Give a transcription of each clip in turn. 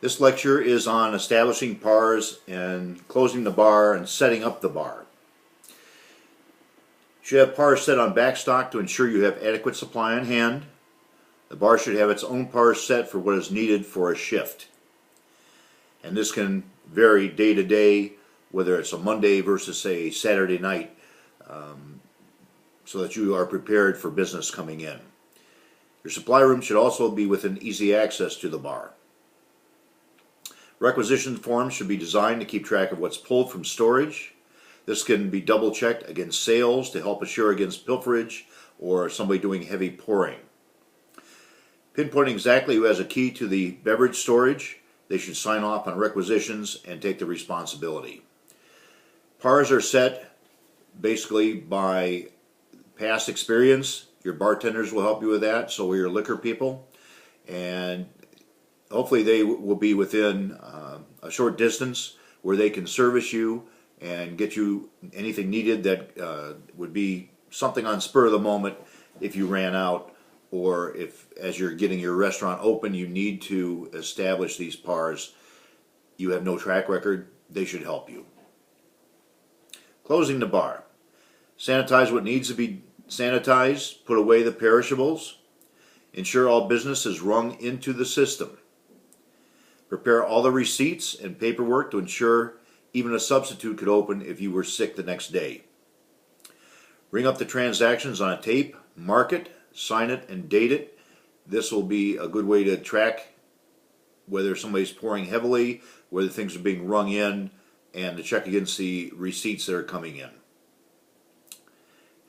This lecture is on establishing pars and closing the bar and setting up the bar. You should have pars set on backstock to ensure you have adequate supply on hand. The bar should have its own pars set for what is needed for a shift. And this can vary day to day, whether it's a Monday versus say Saturday night, so that you are prepared for business coming in. Your supply room should also be within easy access to the bar. Requisition forms should be designed to keep track of what's pulled from storage. This can be double checked against sales to help assure against pilferage or somebody doing heavy pouring. Pinpointing exactly who has a key to the beverage storage, they should sign off on requisitions and take the responsibility. Pars are set basically by past experience. Your bartenders will help you with that, so will your liquor people. And hopefully they will be within a short distance where they can service you and get you anything needed that would be something on spur of the moment if you ran out, or if as you're getting your restaurant open you need to establish these pars. You have no track record, they should help you. Closing the bar. Sanitize what needs to be sanitized, put away the perishables. Ensure all business is rung into the system. Prepare all the receipts and paperwork to ensure even a substitute could open if you were sick the next day. Ring up the transactions on a tape, mark it, sign it, and date it. This will be a good way to track whether somebody's pouring heavily, whether things are being rung in, and to check against the receipts that are coming in.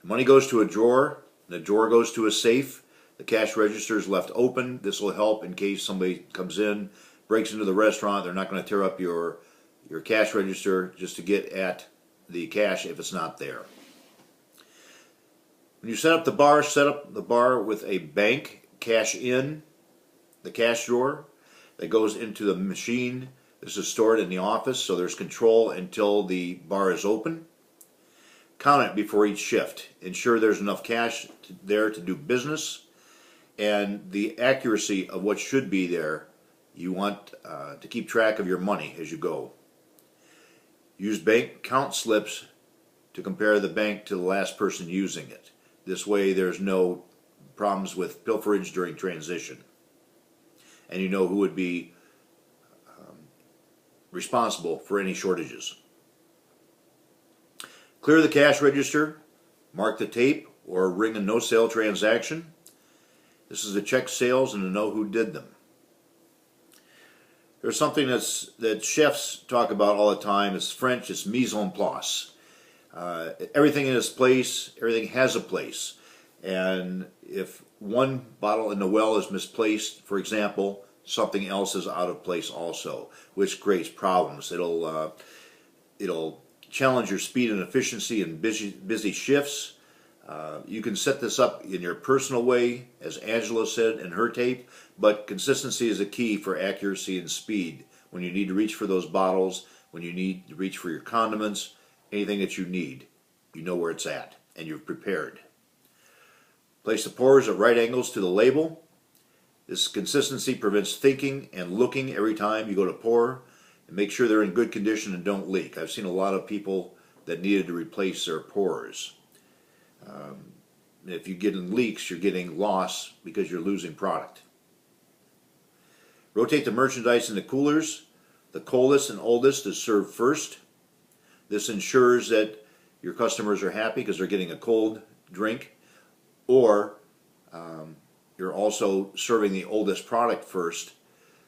Money goes to a drawer, the drawer goes to a safe, the cash register is left open. This will help in case somebody comes in, breaks into the restaurant. They're not going to tear up your cash register just to get at the cash if it's not there. When you set up the bar with a bank cash in, the cash drawer that goes into the machine. This is stored in the office, so there's control until the bar is open. Count it before each shift. Ensure there's enough cash there to do business, and the accuracy of what should be there. You want to keep track of your money as you go. Use bank count slips to compare the bank to the last person using it. This way there's no problems with pilferage during transition. And you know who would be responsible for any shortages. Clear the cash register, mark the tape, or ring a no-sale transaction. This is to check sales and to know who did them. There's something that chefs talk about all the time. It's French, it's mise en place. Everything in its place, everything has a place. And if one bottle in the well is misplaced, for example, something else is out of place also, which creates problems. It'll challenge your speed and efficiency in busy shifts. You can set this up in your personal way, as Angela said in her tape, but consistency is a key for accuracy and speed. When you need to reach for those bottles, when you need to reach for your condiments, anything that you need, you know where it's at, and you're prepared. Place the pours at right angles to the label. This consistency prevents thinking and looking every time you go to pour, and make sure they're in good condition and don't leak. I've seen a lot of people that needed to replace their pours. If you're getting leaks, you're getting loss because you're losing product. Rotate the merchandise into coolers. The coldest and oldest is served first. This ensures that your customers are happy because they're getting a cold drink, or you're also serving the oldest product first,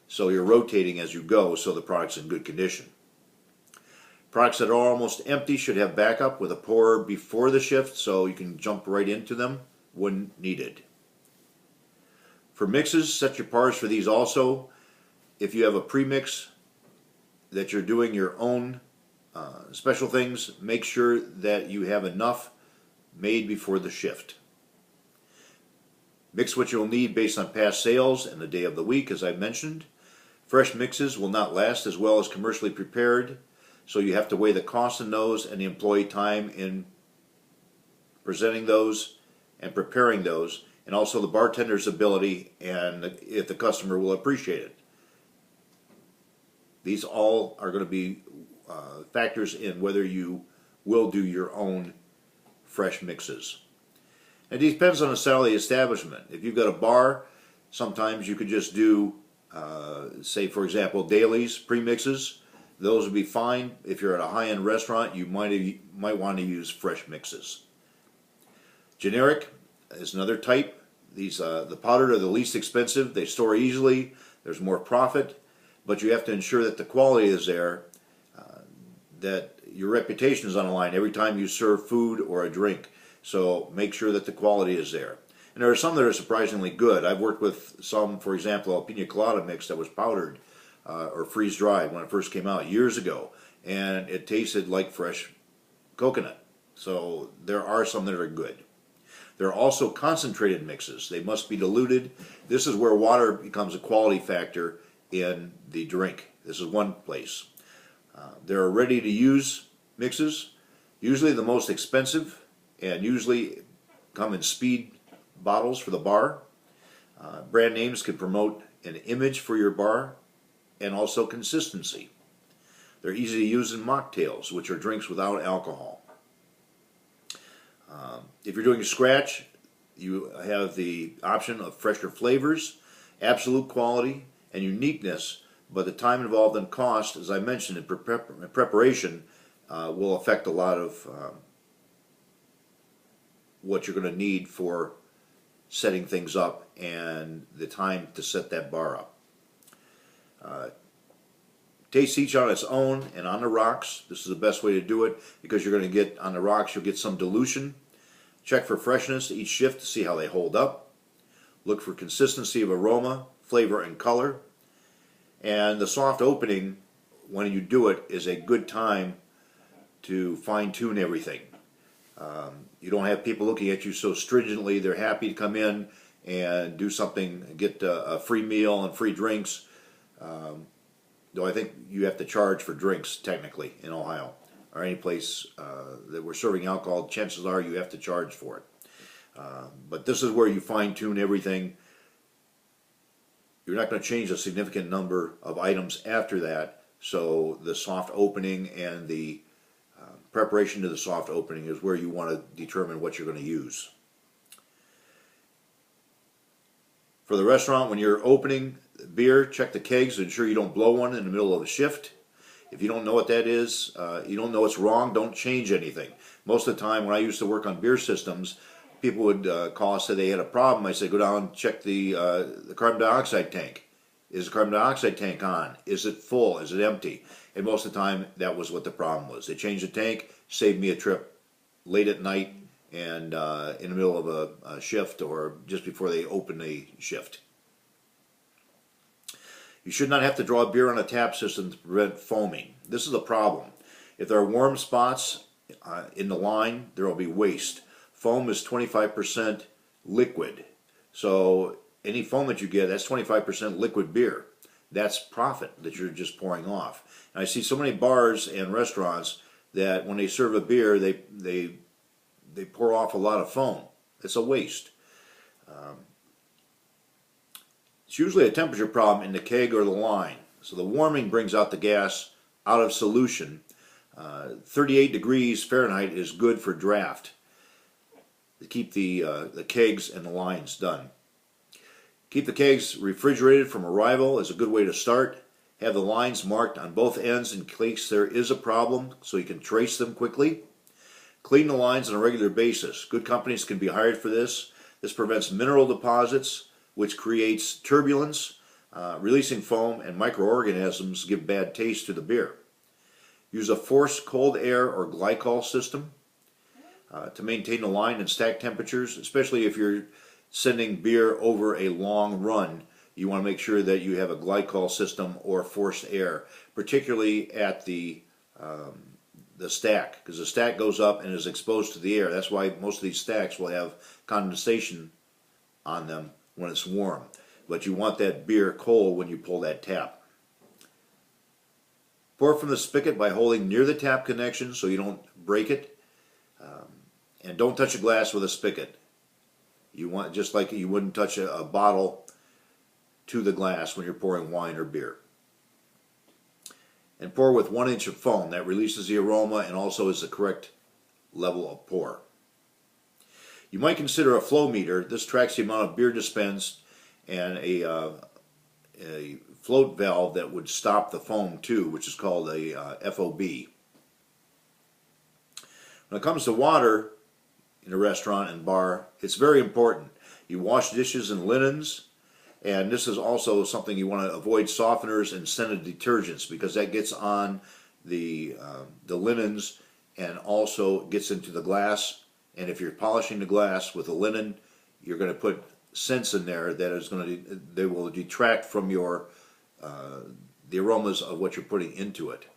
so you're rotating as you go so the product's in good condition. Products that are almost empty should have backup with a pour before the shift so you can jump right into them when needed. For mixes, set your pars for these also. If you have a premix that you're doing your own special things, make sure that you have enough made before the shift. Mix what you'll need based on past sales and the day of the week, as I mentioned. Fresh mixes will not last as well as commercially prepared, so you have to weigh the cost in those and the employee time in presenting those and preparing those, and also the bartender's ability and if the customer will appreciate it. These all are going to be factors in whether you will do your own fresh mixes. It depends on the style of the establishment. If you've got a bar, sometimes you could just do, say for example, dailies, premixes. Those would be fine. If you're at a high-end restaurant, you might want to use fresh mixes. Generic is another type. These the powdered are the least expensive. They store easily. There's more profit, but you have to ensure that the quality is there, that your reputation is on the line every time you serve food or a drink. So make sure that the quality is there. And there are some that are surprisingly good. I've worked with some, for example, a pina colada mix that was powdered or freeze-dried when it first came out years ago, and it tasted like fresh coconut. So there are some that are good. There are also concentrated mixes. They must be diluted. This is where water becomes a quality factor in the drink. This is one place. There are ready-to-use mixes, usually the most expensive, and usually come in speed bottles for the bar. Brand names can promote an image for your bar and also consistency. They're easy to use in mocktails, which are drinks without alcohol. If you're doing scratch, you have the option of fresher flavors, absolute quality, and uniqueness, but the time involved and cost, as I mentioned, in preparation will affect a lot of what you're going to need for setting things up and the time to set that bar up. Taste each on its own and on the rocks. This is the best way to do it because you're going to get, on the rocks, you'll get some dilution. Check for freshness each shift to see how they hold up. Look for consistency of aroma, flavor, and color. And the soft opening, when you do it, is a good time to fine-tune everything. You don't have people looking at you so stringently. They're happy to come in and do something, get a free meal and free drinks. Though I think you have to charge for drinks, technically, in Ohio. Or any place that we're serving alcohol, chances are you have to charge for it. But this is where you fine-tune everything. You're not going to change a significant number of items after that, so the soft opening and the preparation to the soft opening is where you want to determine what you're going to use. For the restaurant, when you're opening beer, check the kegs to ensure you don't blow one in the middle of a shift. If you don't know what that is, you don't know what's wrong, don't change anything. Most of the time when I used to work on beer systems, people would call and say they had a problem. I said, go down and check the carbon dioxide tank. Is the carbon dioxide tank on? Is it full? Is it empty? And most of the time, that was what the problem was. They changed the tank, saved me a trip late at night and in the middle of a shift or just before they open a shift. You should not have to draw beer on a tap system to prevent foaming. This is a problem. If there are warm spots in the line, there will be waste. Foam is 25% liquid. So any foam that you get, that's 25% liquid beer. That's profit that you're just pouring off. And I see so many bars and restaurants that when they serve a beer, they pour off a lot of foam. It's a waste. It's usually a temperature problem in the keg or the line. So the warming brings out the gas out of solution. 38 degrees Fahrenheit is good for draft to keep the kegs and the lines done. Keep the kegs refrigerated from arrival is a good way to start. Have the lines marked on both ends in case there is a problem so you can trace them quickly. Clean the lines on a regular basis. Good companies can be hired for this. This prevents mineral deposits, which creates turbulence, releasing foam, and microorganisms give bad taste to the beer. Use a forced cold air or glycol system to maintain the line and stack temperatures, especially if you're sending beer over a long run. You want to make sure that you have a glycol system or forced air, particularly at the stack, because the stack goes up and is exposed to the air. That's why most of these stacks will have condensation on them when it's warm. But you want that beer cold when you pull that tap. Pour from the spigot by holding near the tap connection so you don't break it. And don't touch a glass with a spigot. You want, just like you wouldn't touch a bottle to the glass when you're pouring wine or beer. and pour with 1 inch of foam. That releases the aroma and also is the correct level of pour. You might consider a flow meter. This tracks the amount of beer dispensed, and a float valve that would stop the foam too, which is called a FOB. When it comes to water in a restaurant and bar, it's very important. You wash dishes and linens, and this is also something you want to avoid: softeners and scented detergents, because that gets on the linens and also gets into the glass. And if you're polishing the glass with a linen, you're going to put scents in there that is going to, they will detract from your the aromas of what you're putting into it.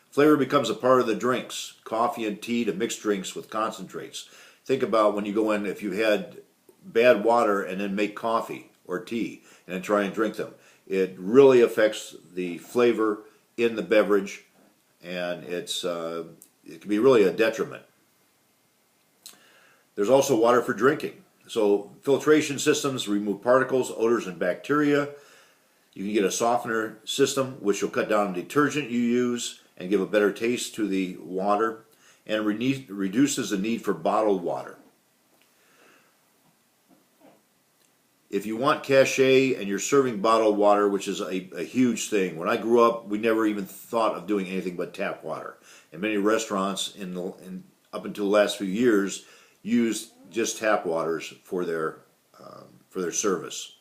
Flavor becomes a part of the drinks, coffee and tea to mixed drinks with concentrates. Think about when you go in, if you had bad water and then make coffee or tea and then try and drink them. It really affects the flavor in the beverage, and it can be really a detriment. There's also water for drinking. So filtration systems remove particles, odors, and bacteria. You can get a softener system, which will cut down on detergent you use and give a better taste to the water, and reduces the need for bottled water. If you want cachet and you're serving bottled water, which is a huge thing. When I grew up, we never even thought of doing anything but tap water. And many restaurants up until the last few years used just tap waters for their service.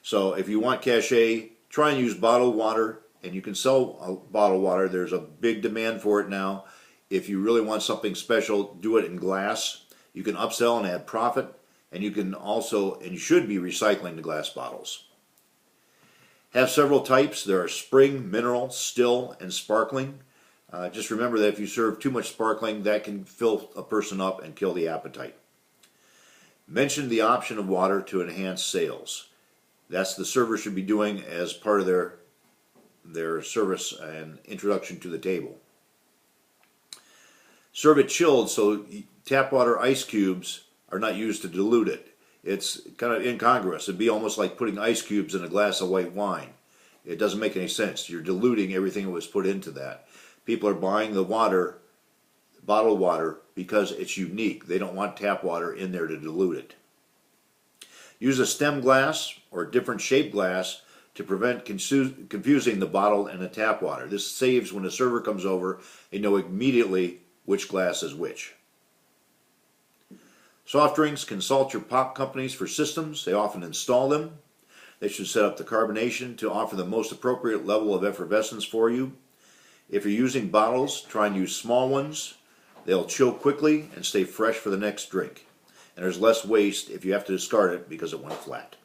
So if you want cachet, try and use bottled water, and you can sell bottled water. There's a big demand for it now. If you really want something special, do it in glass. You can upsell and add profit, and you can also, and you should be, recycling the glass bottles. Have several types. There are spring, mineral, still, and sparkling. Just remember that if you serve too much sparkling, that can fill a person up and kill the appetite. Mention the option of water to enhance sales. That's the server should be doing as part of their service and introduction to the table. Serve it chilled, so tap water ice cubes are not used to dilute it. It's kind of incongruous. It'd be almost like putting ice cubes in a glass of white wine. It doesn't make any sense. You're diluting everything that was put into that. People are buying the water, bottled water, because it's unique. They don't want tap water in there to dilute it. Use a stem glass or different shaped glass to prevent confusing the bottled and the tap water. This saves when a server comes over, they know immediately which glass is which. Soft drinks, consult your pop companies for systems. They often install them. They should set up the carbonation to offer the most appropriate level of effervescence for you. If you're using bottles, try and use small ones. They'll chill quickly and stay fresh for the next drink. And there's less waste if you have to discard it because it went flat.